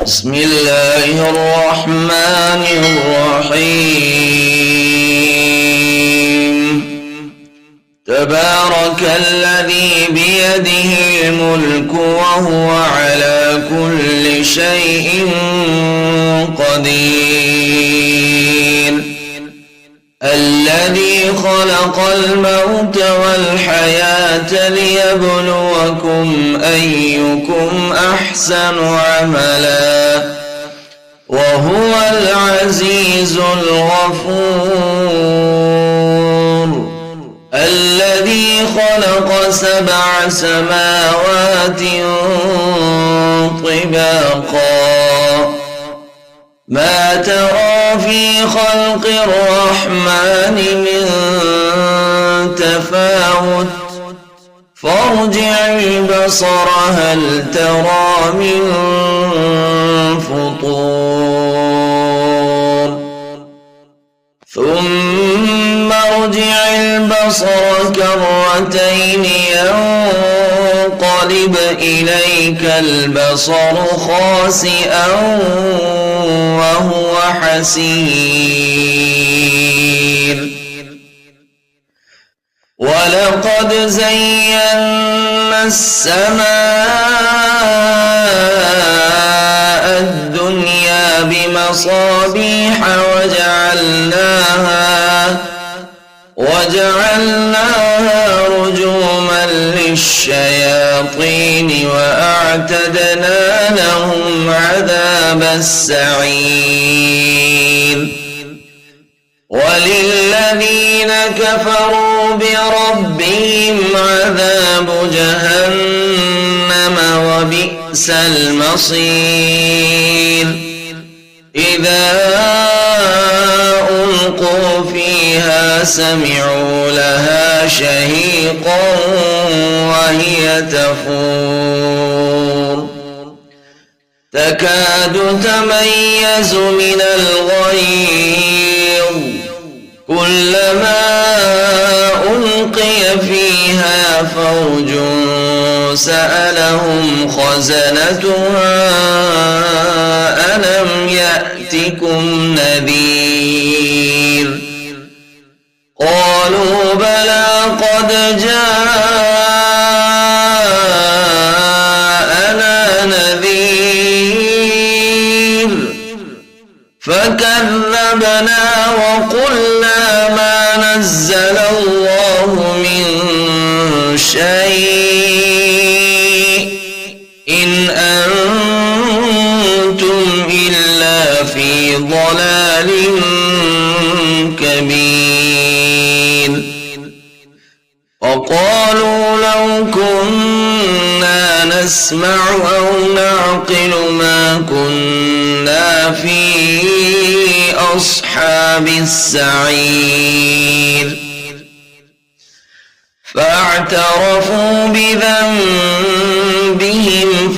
بسم الله الرحمن الرحيم تبارك الذي بيده الملك وهو على كل شيء قدير الذي خلق الموت والحياة ليبلوكم أيكم أحسن عملا وهو العزيز الغفور الذي خلق 7 سماوات طباقا ما ترى في خلق الرحمن من تفاوت فارجع البصر هل ترى من فطور ثم ارجع البصر كرتين ينقلب إليك البصر خاسئا وهو حسير ولقد زينا السماء الدنيا بمصابيح وجعلناها رجوما للشياطين وأعتدنا لهم عذاب السعير وللذين كفروا بربهم عذاب جهنم وبئس المصير إذا ألقوا فيها سمعوا لها شهيقا وهي تفور تكاد تميز من الغيظ كلما ألقي فيها فوج سألهم خزنتها ألم يأتكم نذير قالوا بلى قد جاءنا نذير فكذبنا وقلنا ما نزل الله من شيء إن أنتم إلا في ضلال كبير وقالوا لو كنا نسمع أو نعقل ما كنا في أصحاب السعير فاعترفوا بذنبهم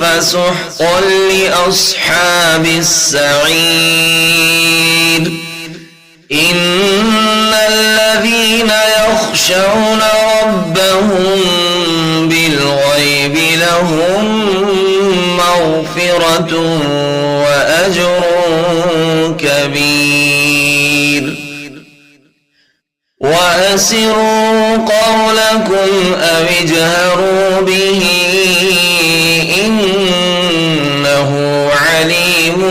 فسحقا لأصحاب السعير إن الذين يخشون ربهم بالغيب لهم مغفرة وأجر كبير وأسروا قولكم أو اجهروا به إنه عليم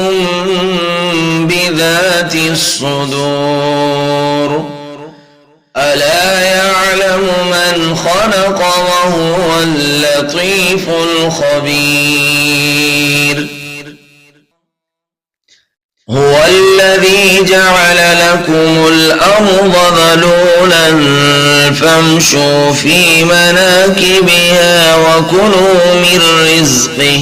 بذات الصدور ألا يعلم من خلق وهو اللطيف الخبير هو الذي جعل لكم الأرض ذلولا فامشوا في مناكبها وكلوا من رزقه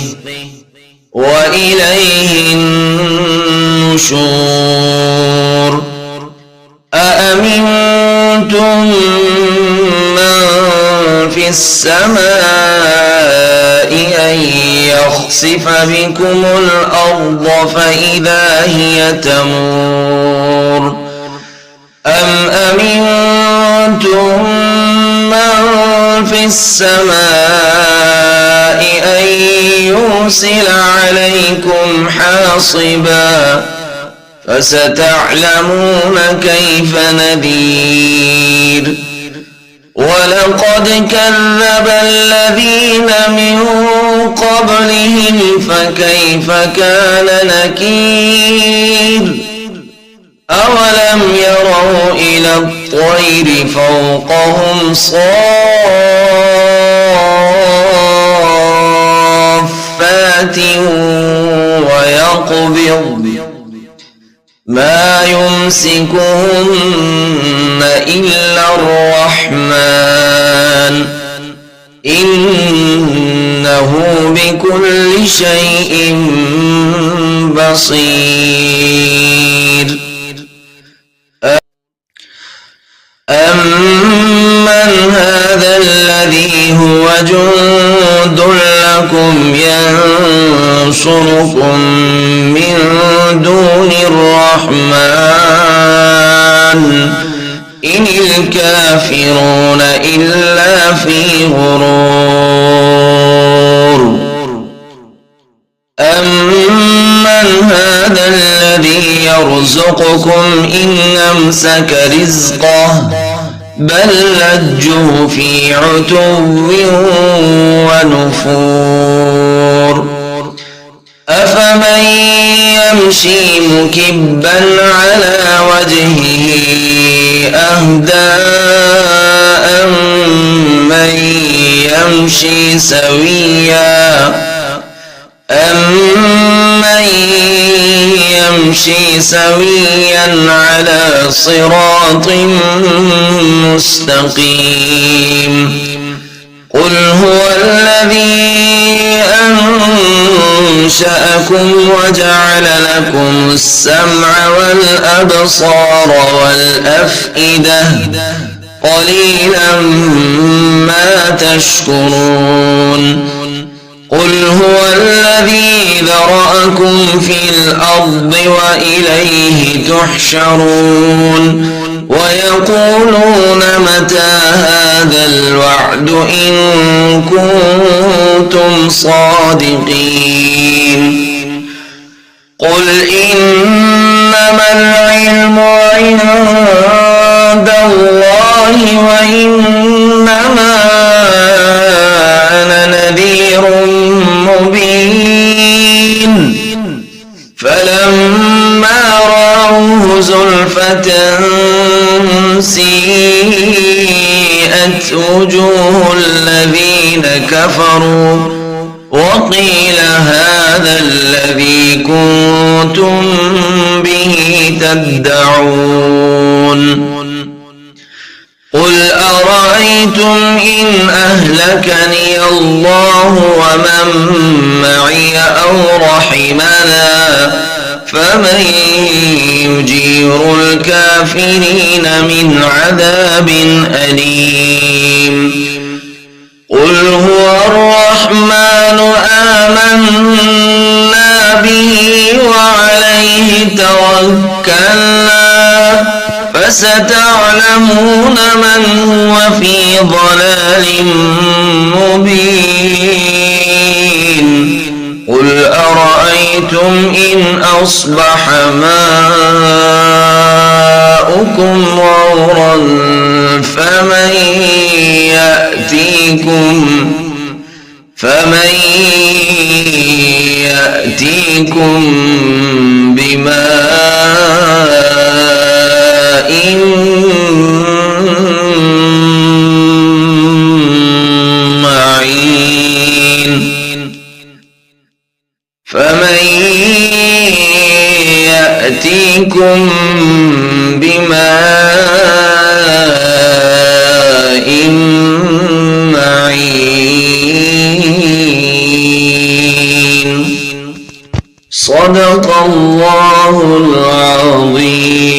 وإليه النشور أأمنتم من في السماء أن يخسف بكم الأرض فإذا هي تمور أم أمنتم من في السماء أن يرسل عليكم حاصبا فستعلمون كيف نذير ولقد كذب الذين من قبلهم فكيف كان نكير أولم يروا إلى الطير فوقهم صافات ويقبض ما يمسكهن إلا الرحمن إنه بكل شيء بصير أمن هذا الذي هو جند لكم ينصركم من دون الرحمن إن الكافرون إلا في غرور أمن هذا الذي يرزقكم إن أمسك رزقه بل لجوا في عتو ونفور أفمن يمشي مكبا على وجهه أهدى أمن يمشي سويا على صراط مستقيم قل هو الذي أنشأكم وجعل لكم السمع والأبصار والأفئدة قليلا ما تشكرون قل هو الذي ذرأكم في الأرض وإليه تحشرون ويقولون متى هذا الوعد إن كنتم صادقين قل إنما العلم عند الله وإنما أنا نذير مبين فلما رأوه زلفة سيئت وجوه الذين كفروا وقيل هذا الذي كنتم به تدعون قل أرأيتم إن أهلكني الله ومن معي أو رحمنا فمن يجير الكافرين من عذاب أليم قل هو الرحمن آمنا به وعليه توكلنا فستعلمون من هو في ضلال مبين قل أرأيتم إن أصبح ماؤكم غورا فمن يأتيكم بماء معين فمن يأتيكم بماء معين صدق الله العظيم.